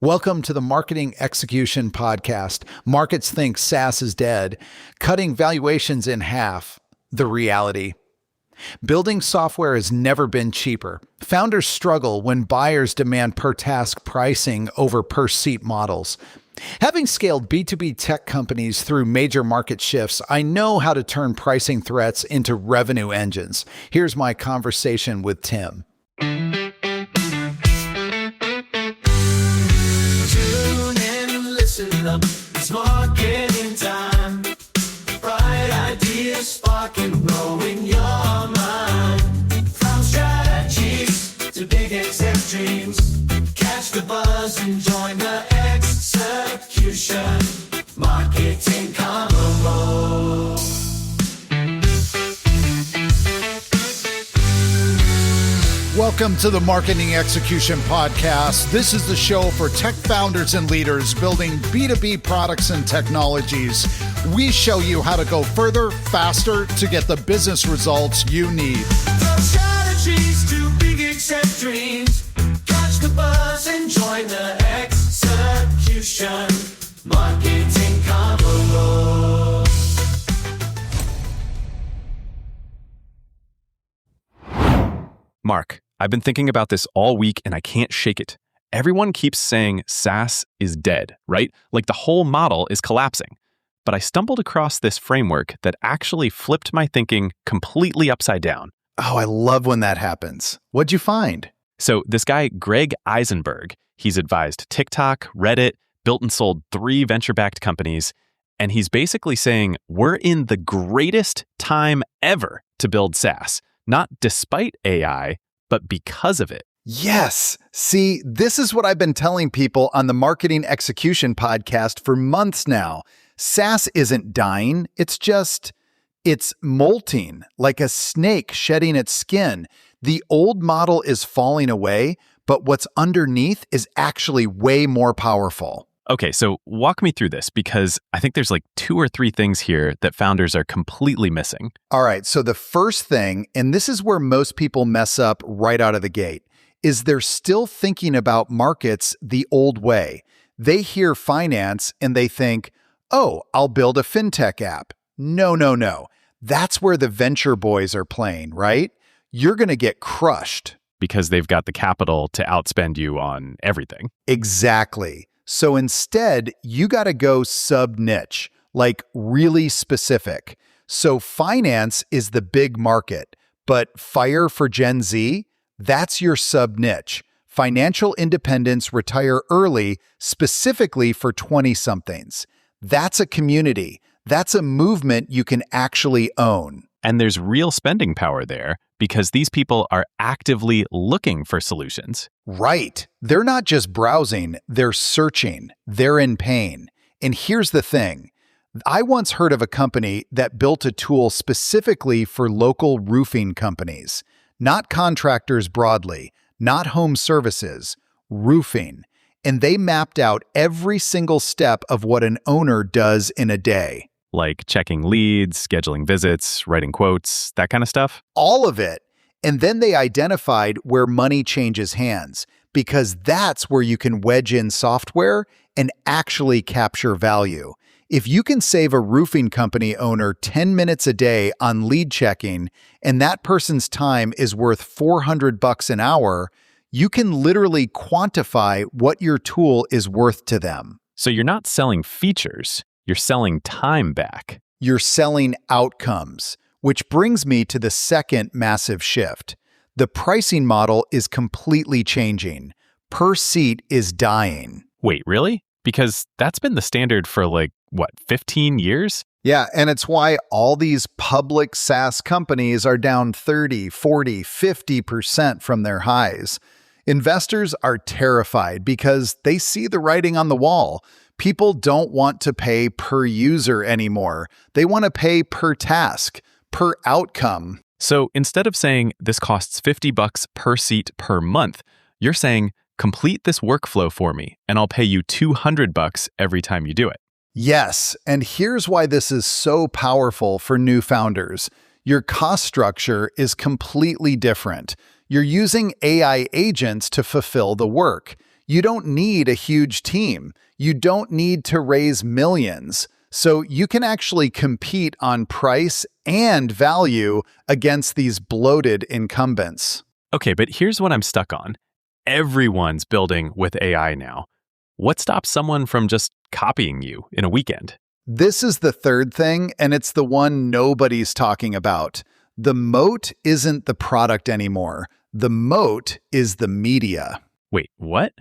Welcome to the Marketing Execution Podcast. Markets think SaaS is dead, cutting valuations in half. The reality. Building software has never been cheaper. Founders struggle when buyers demand per-task pricing over per-seat models. Having scaled B2B tech companies through major market shifts, I know how to turn pricing threats into revenue engines. Here's my conversation with Tim. Up, it's marketing time. Bright ideas sparking, blowing your mind. From strategies to big exec dreams, catch the buzz and join the execution. Marketing Convo. Welcome to the Marketing Execution Podcast. This is the show for tech founders and leaders building B2B products and technologies. We show you how to go further, faster to get the business results you need. From strategies to big exec dreams, catch the buzz and join the execution. Marketing Convo. Mark, I've been thinking about this all week and I can't shake it. Everyone keeps saying SaaS is dead, right? Like the whole model is collapsing. But I stumbled across this framework that actually flipped my thinking completely upside down. Oh, I love when that happens. What'd you find? So this guy, Greg Eisenberg, he's advised TikTok, Reddit, built and sold 3 venture-backed companies. And he's basically saying we're in the greatest time ever to build SaaS, not despite AI, but because of it. Yes. See, this is what I've been telling people on the Marketing Execution Podcast for months now. SaaS isn't dying. It's molting like a snake shedding its skin. The old model is falling away, but what's underneath is actually way more powerful. Okay, so walk me through this because I think there's like 2 or 3 things here that founders are completely missing. All right, so the first thing, and this is where most people mess up right out of the gate, is they're still thinking about markets the old way. They hear finance and they think, oh, I'll build a fintech app. No. That's where the venture boys are playing, right? You're going to get crushed. Because they've got the capital to outspend you on everything. Exactly. So instead, you got to go sub-niche, like really specific. So finance is the big market, but fire for Gen Z, that's your sub-niche. Financial independence, retire early, specifically for 20-somethings. That's a community. That's a movement you can actually own. And there's real spending power there because these people are actively looking for solutions. Right. They're not just browsing, they're searching. They're in pain. And here's the thing. I once heard of a company that built a tool specifically for local roofing companies, not contractors broadly, not home services, roofing. And they mapped out every single step of what an owner does in a day. Like checking leads, scheduling visits, writing quotes, that kind of stuff? All of it. And then they identified where money changes hands, because that's where you can wedge in software and actually capture value. If you can save a roofing company owner 10 minutes a day on lead checking, and that person's time is worth $400 an hour, you can literally quantify what your tool is worth to them. So you're not selling features. You're selling time back. You're selling outcomes, which brings me to the second massive shift. The pricing model is completely changing. Per seat is dying. Wait, really? Because that's been the standard for 15 years? Yeah, and it's why all these public SaaS companies are down 30, 40, 50% from their highs. Investors are terrified because they see the writing on the wall. People don't want to pay per user anymore. They want to pay per task, per outcome. So instead of saying this costs $50 per seat per month, you're saying complete this workflow for me and I'll pay you $200 every time you do it. Yes, and here's why this is so powerful for new founders. Your cost structure is completely different. You're using AI agents to fulfill the work. You don't need a huge team. You don't need to raise millions. So you can actually compete on price and value against these bloated incumbents. Okay, but here's what I'm stuck on. Everyone's building with AI now. What stops someone from just copying you in a weekend? This is the third thing, and it's the one nobody's talking about. The moat isn't the product anymore. The moat is the media. Wait, what?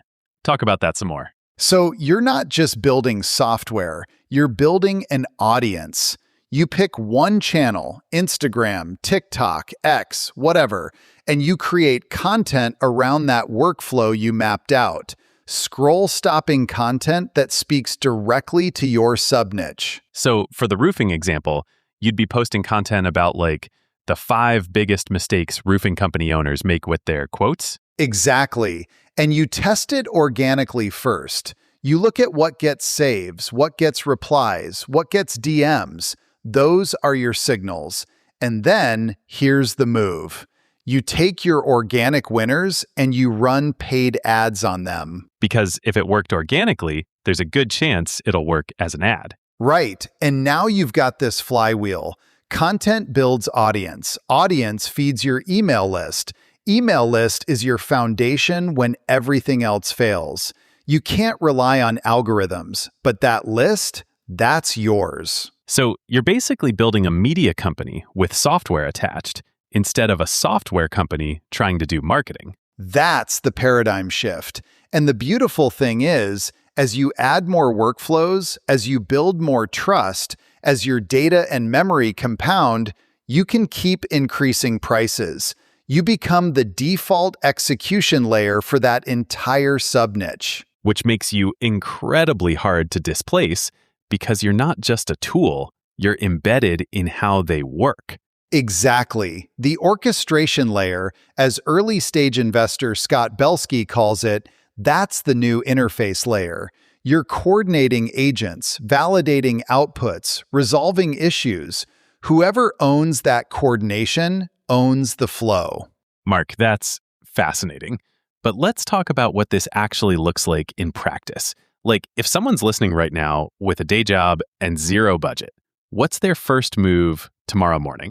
Talk about that some more. So you're not just building software, you're building an audience. You pick one channel, Instagram, TikTok, X, whatever, and you create content around that workflow you mapped out. Scroll-stopping content that speaks directly to your sub-niche. So for the roofing example, you'd be posting content about like the 5 biggest mistakes roofing company owners make with their quotes? Exactly. And you test it organically first. You look at what gets saves, what gets replies, what gets DMs. Those are your signals. And then here's the move. You take your organic winners and you run paid ads on them. Because if it worked organically, there's a good chance it'll work as an ad. Right. And now you've got this flywheel. Content builds audience. Audience feeds your email list. Email list is your foundation when everything else fails. You can't rely on algorithms, but that list, that's yours. So you're basically building a media company with software attached instead of a software company trying to do marketing. That's the paradigm shift. And the beautiful thing is, as you add more workflows, as you build more trust, as your data and memory compound, you can keep increasing prices. You become the default execution layer for that entire sub-niche. Which makes you incredibly hard to displace because you're not just a tool, you're embedded in how they work. Exactly. The orchestration layer, as early-stage investor Scott Belsky calls it, that's the new interface layer. You're coordinating agents, validating outputs, resolving issues. Whoever owns that coordination owns the flow. Mark, that's fascinating. But let's talk about what this actually looks like in practice. Like, if someone's listening right now with a day job and zero budget, what's their first move tomorrow morning?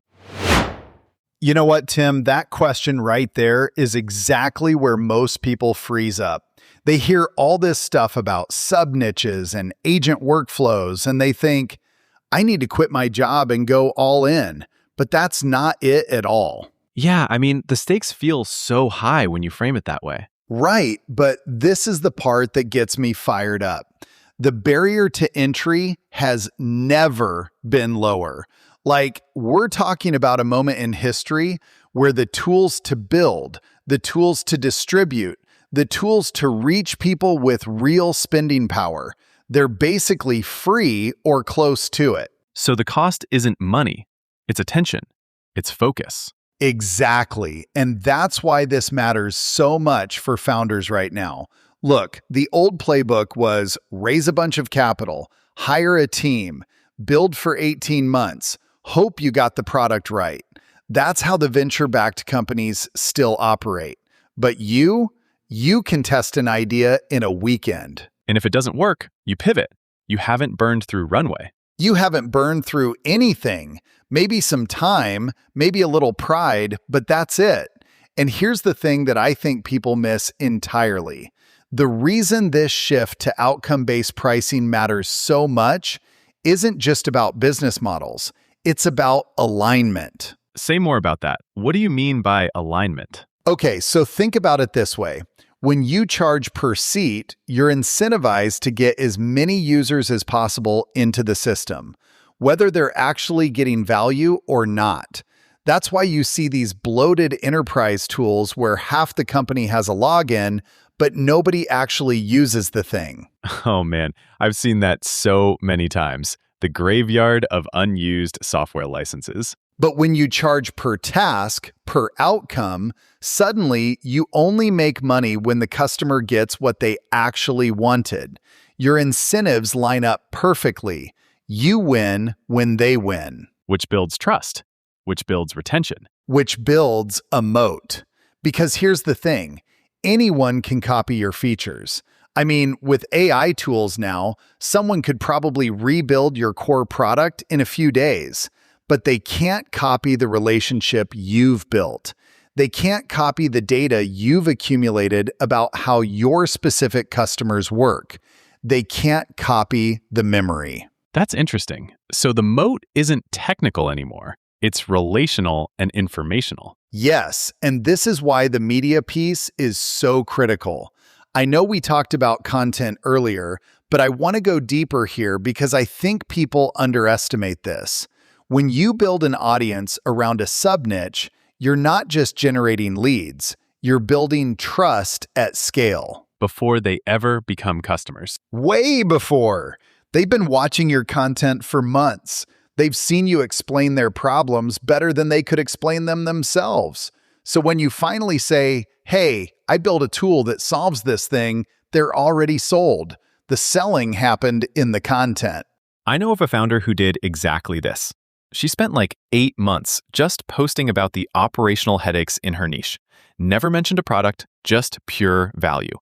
You know what, Tim? That question right there is exactly where most people freeze up. They hear all this stuff about sub-niches and agent workflows, and they think, I need to quit my job and go all in. But that's not it at all. Yeah, I mean, the stakes feel so high when you frame it that way. Right, but this is the part that gets me fired up. The barrier to entry has never been lower. Like, we're talking about a moment in history where the tools to build, the tools to distribute, the tools to reach people with real spending power, they're basically free or close to it. So the cost isn't money, it's attention, it's focus. Exactly. And that's why this matters so much for founders right now. Look, the old playbook was raise a bunch of capital, hire a team, build for 18 months, hope you got the product right. That's how the venture-backed companies still operate. But you can test an idea in a weekend. And if it doesn't work, you pivot. You haven't burned through runway. You haven't burned through anything. Maybe some time, maybe a little pride, but that's it. And here's the thing that I think people miss entirely. The reason this shift to outcome-based pricing matters so much isn't just about business models. It's about alignment. Say more about that. What do you mean by alignment? Okay, so think about it this way. When you charge per seat, you're incentivized to get as many users as possible into the system, whether they're actually getting value or not. That's why you see these bloated enterprise tools where half the company has a login, but nobody actually uses the thing. Oh man, I've seen that so many times. The graveyard of unused software licenses. But when you charge per task, per outcome, suddenly you only make money when the customer gets what they actually wanted. Your incentives line up perfectly. You win when they win. Which builds trust, which builds retention. Which builds a moat. Because here's the thing, Anyone can copy your features. I mean, with AI tools now, someone could probably rebuild your core product in a few days, but they can't copy the relationship you've built. They can't copy the data you've accumulated about how your specific customers work. They can't copy the memory. That's interesting. So the moat isn't technical anymore. It's relational and informational. Yes, and this is why the media piece is so critical. I know we talked about content earlier, but I want to go deeper here because I think people underestimate this. When you build an audience around a sub-niche, you're not just generating leads, you're building trust at scale. Before they ever become customers. Way before. They've been watching your content for months. They've seen you explain their problems better than they could explain them themselves. So when you finally say, hey, I built a tool that solves this thing, they're already sold. The selling happened in the content. I know of a founder who did exactly this. She spent like 8 months just posting about the operational headaches in her niche. Never mentioned a product, just pure value.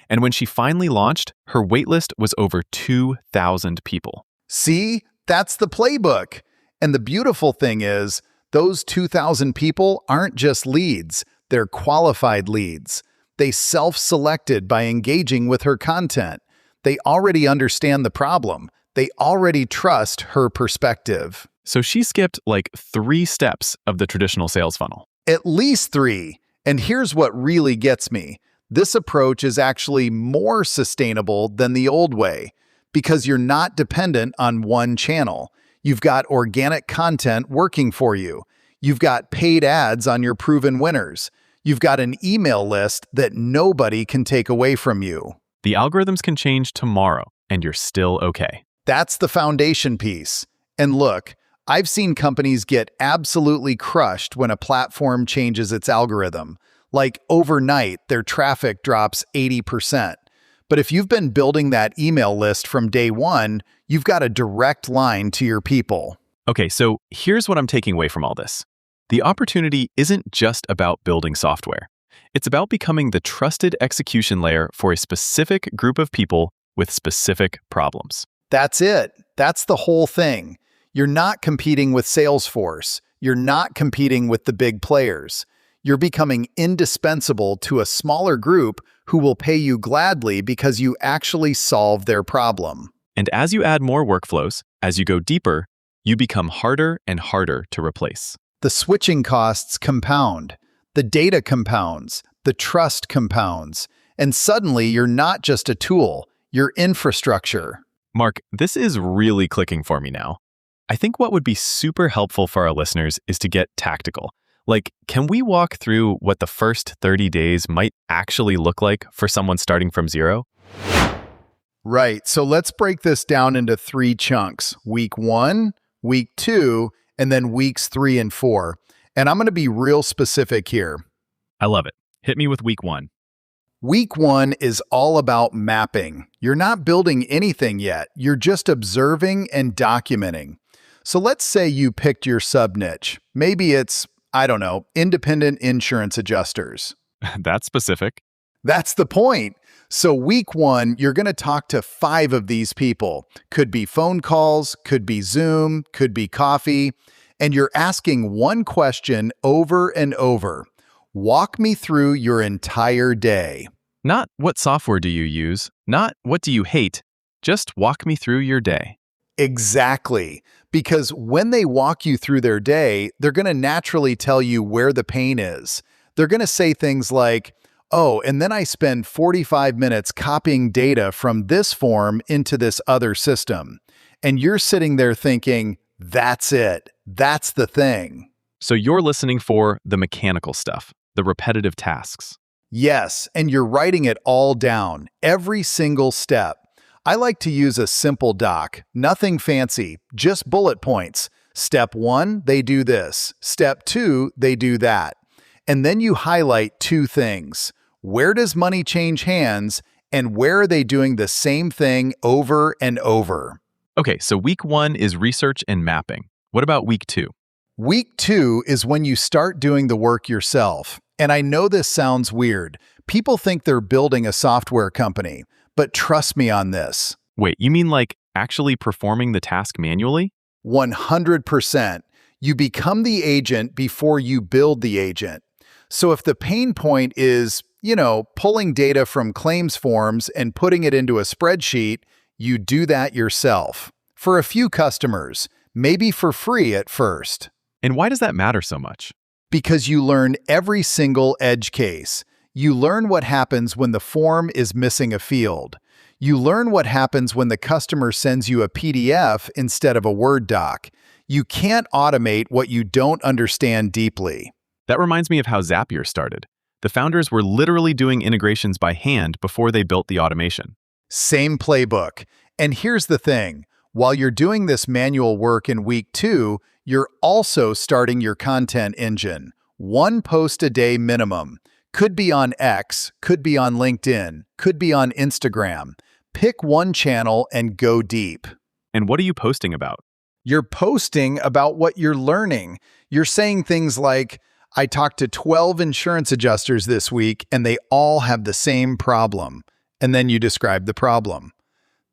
And when she finally launched, her waitlist was over 2,000 people. See, that's the playbook. And the beautiful thing is, those 2,000 people aren't just leads, they're qualified leads. They self-selected by engaging with her content. They already understand the problem. They already trust her perspective. So she skipped like 3 steps of the traditional sales funnel. At least 3. And here's what really gets me. This approach is actually more sustainable than the old way because you're not dependent on one channel. You've got organic content working for you. You've got paid ads on your proven winners. You've got an email list that nobody can take away from you. The algorithms can change tomorrow, and you're still okay. That's the foundation piece. And look, I've seen companies get absolutely crushed when a platform changes its algorithm. Like overnight, their traffic drops 80%. But if you've been building that email list from day one, you've got a direct line to your people. Okay, so here's what I'm taking away from all this. The opportunity isn't just about building software. It's about becoming the trusted execution layer for a specific group of people with specific problems. That's it. That's the whole thing. You're not competing with Salesforce. You're not competing with the big players. You're becoming indispensable to a smaller group who will pay you gladly because you actually solve their problem. And as you add more workflows, as you go deeper, you become harder and harder to replace. The switching costs compound. The data compounds. The trust compounds. And suddenly you're not just a tool, you're infrastructure. Mark, this is really clicking for me now. I think what would be super helpful for our listeners is to get tactical. Like, can we walk through what the first 30 days might actually look like for someone starting from zero? Right, so let's break this down into 3 chunks. Week 1, week 2, and then weeks 3 and 4. And I'm going to be real specific here. I love it. Hit me with week 1. Week 1 is all about mapping. You're not building anything yet. You're just observing and documenting. So let's say you picked your sub-niche. Maybe it's, I don't know, independent insurance adjusters. That's specific. That's the point. So week 1, you're going to talk to 5 of these people. Could be phone calls, could be Zoom, could be coffee. And you're asking one question over and over. Walk me through your entire day. Not what software do you use, not what do you hate, just walk me through your day. Exactly. Because when they walk you through their day, they're going to naturally tell you where the pain is. They're going to say things like, oh, and then I spend 45 minutes copying data from this form into this other system. And you're sitting there thinking, that's it. That's the thing. So you're listening for the mechanical stuff, the repetitive tasks. Yes, and you're writing it all down, every single step. I like to use a simple doc, nothing fancy, just bullet points. Step 1, they do this. Step 2, they do that. And then you highlight 2 things. Where does money change hands, and where are they doing the same thing over and over? Okay, so week 1 is research and mapping. What about week 2? Week 2 is when you start doing the work yourself. And I know this sounds weird. People think they're building a software company, but trust me on this. Wait, you mean like actually performing the task manually? 100%. You become the agent before you build the agent. So if the pain point is, pulling data from claims forms and putting it into a spreadsheet, you do that yourself. For a few customers, maybe for free at first. And why does that matter so much? Because you learn every single edge case. You learn what happens when the form is missing a field. You learn what happens when the customer sends you a PDF instead of a Word doc. You can't automate what you don't understand deeply. That reminds me of how Zapier started. The founders were literally doing integrations by hand before they built the automation. Same playbook. And here's the thing. While you're doing this manual work in week 2, you're also starting your content engine. 1 post a day minimum. Could be on X, could be on LinkedIn, could be on Instagram. Pick one channel and go deep. And what are you posting about? You're posting about what you're learning. You're saying things like, I talked to 12 insurance adjusters this week and they all have the same problem. And then you describe the problem.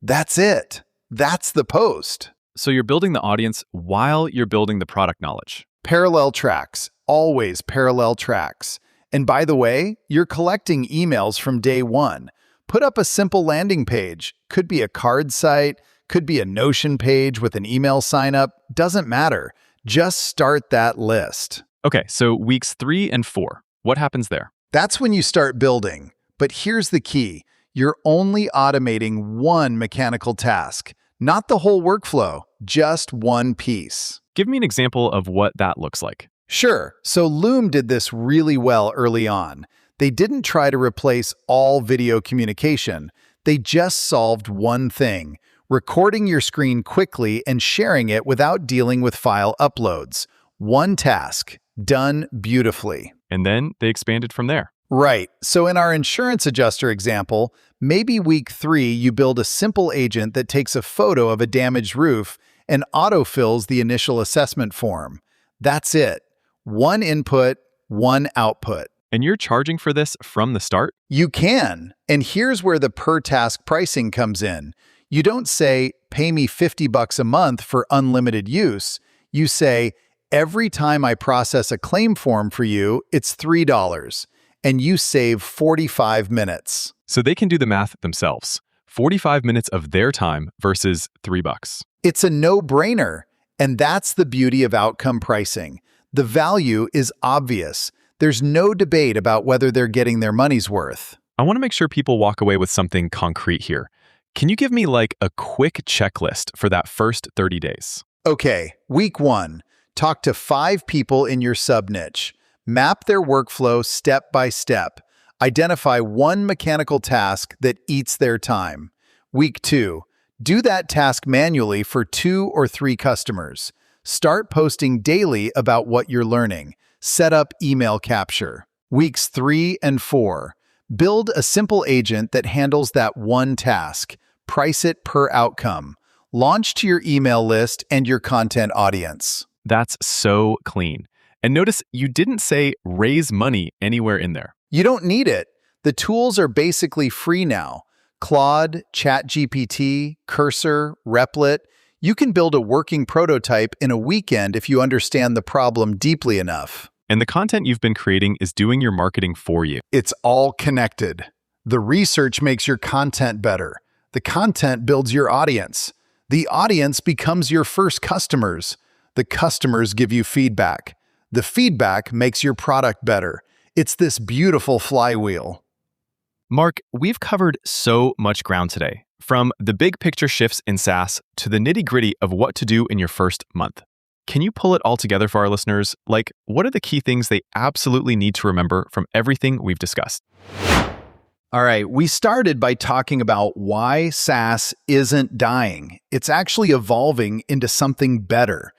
That's it. That's the post. So you're building the audience while you're building the product knowledge. Parallel tracks. Always parallel tracks. And by the way, you're collecting emails from day 1. Put up a simple landing page. Could be a card site, could be a Notion page with an email sign up. Doesn't matter. Just start that list. Okay, so weeks 3 and 4. What happens there? That's when you start building. But here's the key. You're only automating one mechanical task, not the whole workflow, just one piece. Give me an example of what that looks like. Sure. So Loom did this really well early on. They didn't try to replace all video communication. They just solved one thing, recording your screen quickly and sharing it without dealing with file uploads. One task, done beautifully. And then they expanded from there. Right. So in our insurance adjuster example, maybe week 3, you build a simple agent that takes a photo of a damaged roof and autofills the initial assessment form. That's it. One input, one output. And you're charging for this from the start? You can. And here's where the per task pricing comes in. You don't say, pay me $50 a month for unlimited use. You say, every time I process a claim form for you, it's $3. And you save 45 minutes. So they can do the math themselves. 45 minutes of their time versus $3. It's a no-brainer. And that's the beauty of outcome pricing. The value is obvious. There's no debate about whether they're getting their money's worth. I want to make sure people walk away with something concrete here. Can you give me like a quick checklist for that first 30 days? Okay, week 1, talk to 5 people in your sub-niche. Map their workflow step by step. Identify one mechanical task that eats their time. Week 2, do that task manually for 2 or 3 customers. Start posting daily about what you're learning. Set up email capture. Weeks 3 and 4, build a simple agent that handles that one task. Price it per outcome. Launch to your email list and your content audience. That's so clean. And notice you didn't say raise money anywhere in there. You don't need it. The tools are basically free now. Claude, ChatGPT, Cursor, Replit. You can build a working prototype in a weekend if you understand the problem deeply enough. And the content you've been creating is doing your marketing for you. It's all connected. The research makes your content better. The content builds your audience. The audience becomes your first customers. The customers give you feedback. The feedback makes your product better. It's this beautiful flywheel. Mark, we've covered so much ground today, from the big picture shifts in SaaS to the nitty-gritty of what to do in your first month. Can you pull it all together for our listeners? Like, what are the key things they absolutely need to remember from everything we've discussed? All right, we started by talking about why SaaS isn't dying. It's actually evolving into something better.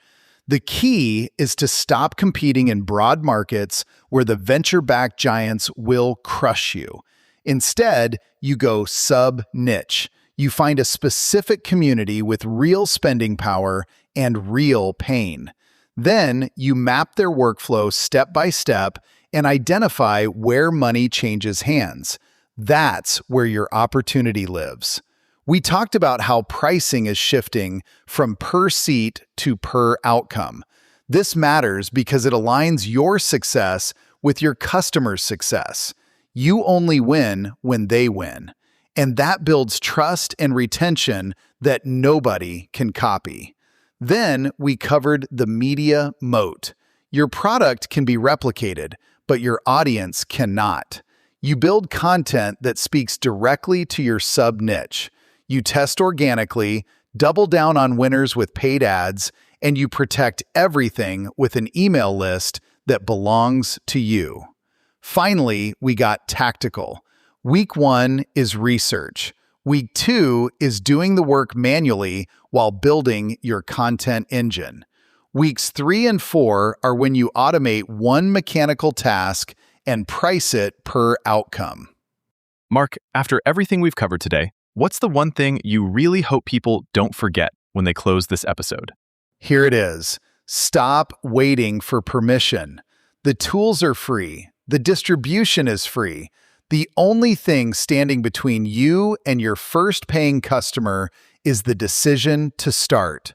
The key is to stop competing in broad markets where the venture-backed giants will crush you. Instead, you go sub-niche. You find a specific community with real spending power and real pain. Then you map their workflow step by step and identify where money changes hands. That's where your opportunity lives. We talked about how pricing is shifting from per seat to per outcome. This matters because it aligns your success with your customer's success. You only win when they win. And that builds trust and retention that nobody can copy. Then we covered the media moat. Your product can be replicated, but your audience cannot. You build content that speaks directly to your sub-niche. You test organically, double down on winners with paid ads, and you protect everything with an email list that belongs to you. Finally, we got tactical. Week 1 is research. Week 2 is doing the work manually while building your content engine. Weeks 3 and 4 are when you automate one mechanical task and price it per outcome. Mark, after everything we've covered today, what's the one thing you really hope people don't forget when they close this episode? Here it is. Stop waiting for permission. The tools are free. The distribution is free. The only thing standing between you and your first paying customer is the decision to start.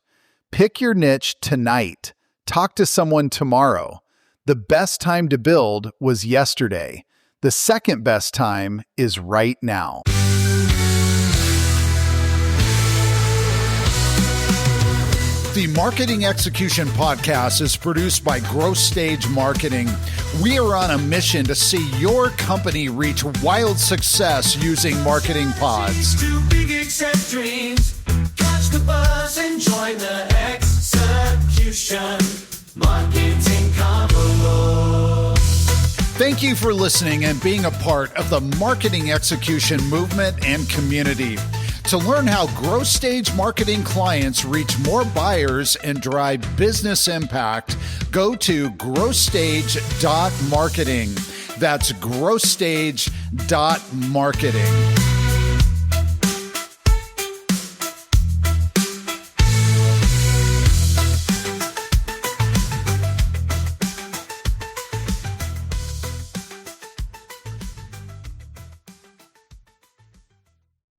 Pick your niche tonight. Talk to someone tomorrow. The best time to build was yesterday. The second best time is right now. The Marketing Execution Podcast is produced by Growth Stage Marketing. We are on a mission to see your company reach wild success using marketing pods. Too big, accept dreams. Catch the buzz and join the execution. Marketing Convo. Thank you for listening and being a part of the Marketing Execution movement and community. To learn how growth stage marketing clients reach more buyers and drive business impact, go to growthstage.marketing. That's growthstage.marketing.